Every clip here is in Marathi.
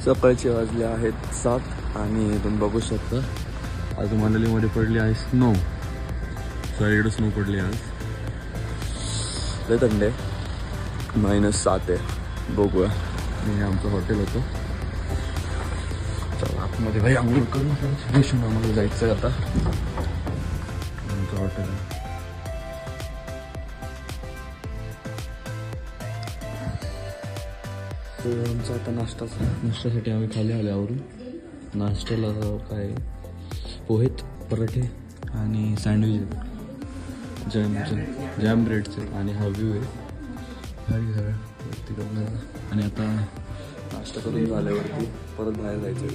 सकाळचे वाजले आहेत 7 आणि तुम्ही बघू शकता आज मनालीमध्ये पडली आहे स्नो. सगळीकडे स्नो पडली आज. लय थंड आहे. -7 आहे. बघूया. हे आमचं हॉटेल होतं. चला आतमध्ये भाई आंघोळ करून आम्हाला जायचं आहे आता. आमचं हॉटेल आहे. आमचा आता नाश्त्यासाठी आम्ही खाली आल्यावरून नाश्त्याला काय पोहेत, पराठे आणि सँडविच जॅम ब्रेडचे आणि हा व्ह्यू आहे भारी सगळं. आणि आता नाश्ता करून झाल्यावरती परत बाहेर जायचं.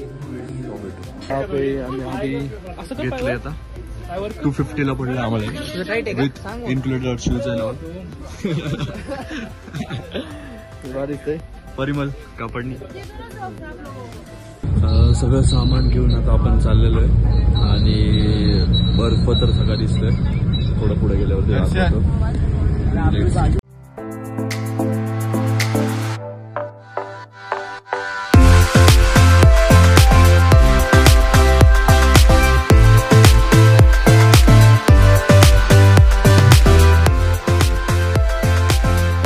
आम्ही घेतले आता 250ला पडलं आम्हाला with included shoes and all. Parimal कापडनी सगळं सामान घेऊन आता आपण चाललेलो आहे. आणि बर्फ तर सगळं दिसतोय. थोडं पुढे गेल्यावरती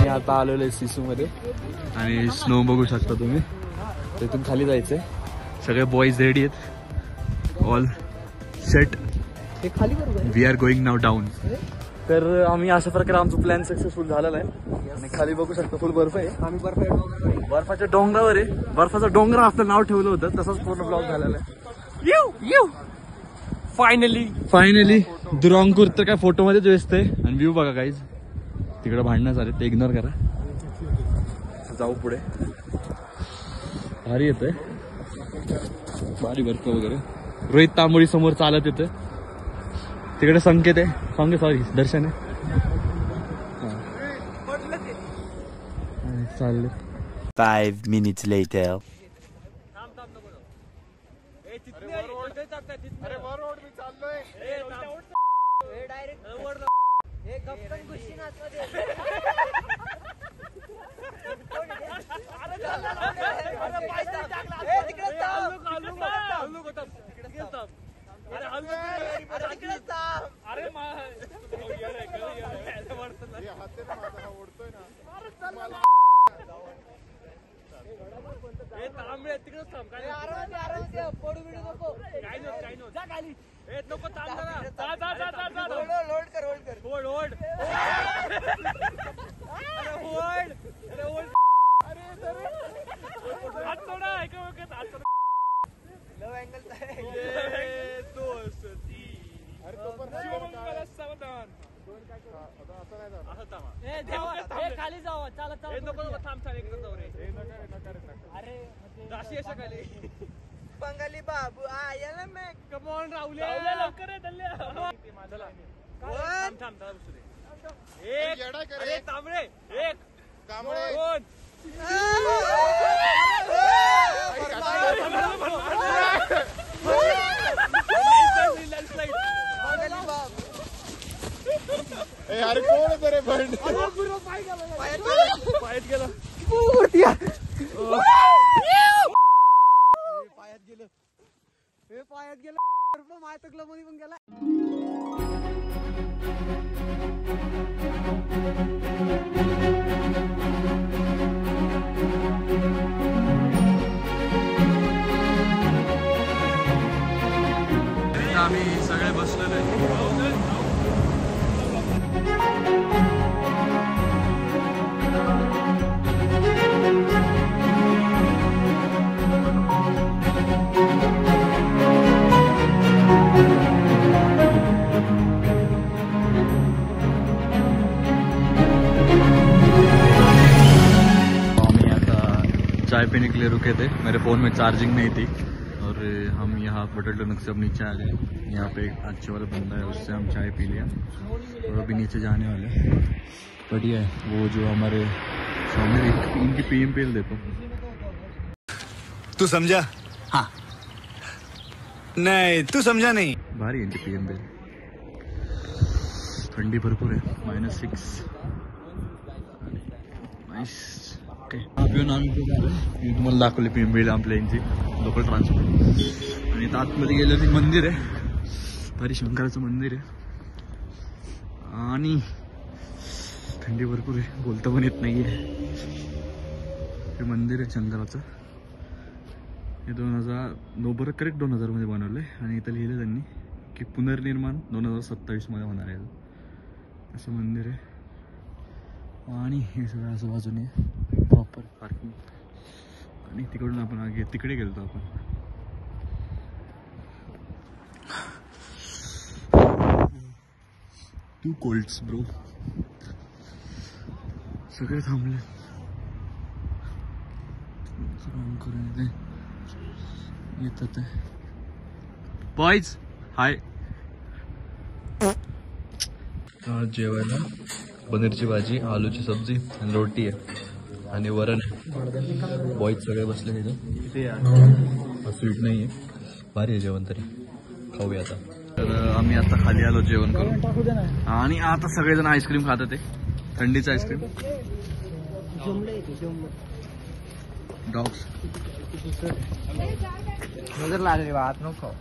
आता आलेलो आहे सिसू मध्ये. आणि स्नो बघू शकता तुम्ही. तिथून खाली जायचंय. सगळे बॉईज रेडी आहेत. All set. We are going now down. तर आम्ही अशा प्रकारे आमचं प्लॅन सक्सेसफुल झालेला आहे. आणि खाली बघू शकता फुल बर्फ आहे. आम्ही बर्फाच्या डोंगरावर आहे. बर्फाचा डोंगर आपलं नाव ठेवलं होतं. तसंच पूर्ण ब्लॉग झालेला आहे. फायनली दुरांगपूर तर काय फोटो मध्ये दिसतंय. आणि व्ह्यू बघा गाईज. तिकडे भांडणं झाले ते इग्नोर करा. जाऊ पुढे. भारी येतंय. भारी बर्फ वगैरे. रोहित तांबोळी समोर चालत येतं. तिकडे संकेत आहे. सॉरी दर्शन आहे. चालले. 5 minutes later. खाली जाऊ. बंगाली बाबू आया मैं. कम ऑन राहुल्या लवकर आहे. एक तांबडे. एक कांबळे. दोन. अरे कोण आहे रे बंड. पायात गेला. पायात गेलं. माय तकला मध्ये पण गेला. आम्ही सगळे बसलेलो आहे. चाय पीने के लिए रुके थे, मेरे फ़ोन में चार्जिंग नहीं थी और हम यहाँ बटर टनक से अब नीचे आ गए। यहाँ पे एक अच्छे वाला बंदा है, उससे हम चाय पी लिया और अभी नीचे जाने वाले हैं। बढ़िया है वो जो हमारे सामने इनकी PMPL देखो। तू समझा? हाँ। नहीं तू समझा नहीं। भारी है इनकी PMPL, ठंडी भरपूर है, -6 नाइस। ओके तुम्हाला दाखवली PMPL आपल्या यांची लोकल ट्रान्सपोर्ट। आणि इथं आतमध्ये गेलं ते मंदिर आहे, भारी शंकराचं मंदिर आहे आणि थंडी भरपूर आहे, बोलता पण येत नाहीये। हे मंदिर आहे शंकराचं, हे 2009 बरं करेक्ट 2000 मध्ये बनवलंय आणि इथं लिहिलं त्यांनी की पुनर्निर्माण 2027 मध्ये होणार आहे, असं मंदिर आहे। आणि हे सगळं आजूबाजूने प्रॉपर पार्किंग आणि तिकडून आपण आगे तिकडे गेलतो आपण। टू कोल्ड्स ब्रो, सगळे थांबले करून येतात बॉयज। हाय, जेवायला पनीरची भाजी, आलूची सब्जी आणि रोटी आहे आणि वरण आहे। बॉयज सगळे बसले तिथे, स्वीट नाही आहे, भारी आहे जेवण, तरी खाऊया आता। तर आम्ही आता खाली आलो जेवण करून आणि आता सगळेजण आईस्क्रीम खातात आहे, थंडीचं आईस्क्रीम। डॉग्स नजर लागली बात नको।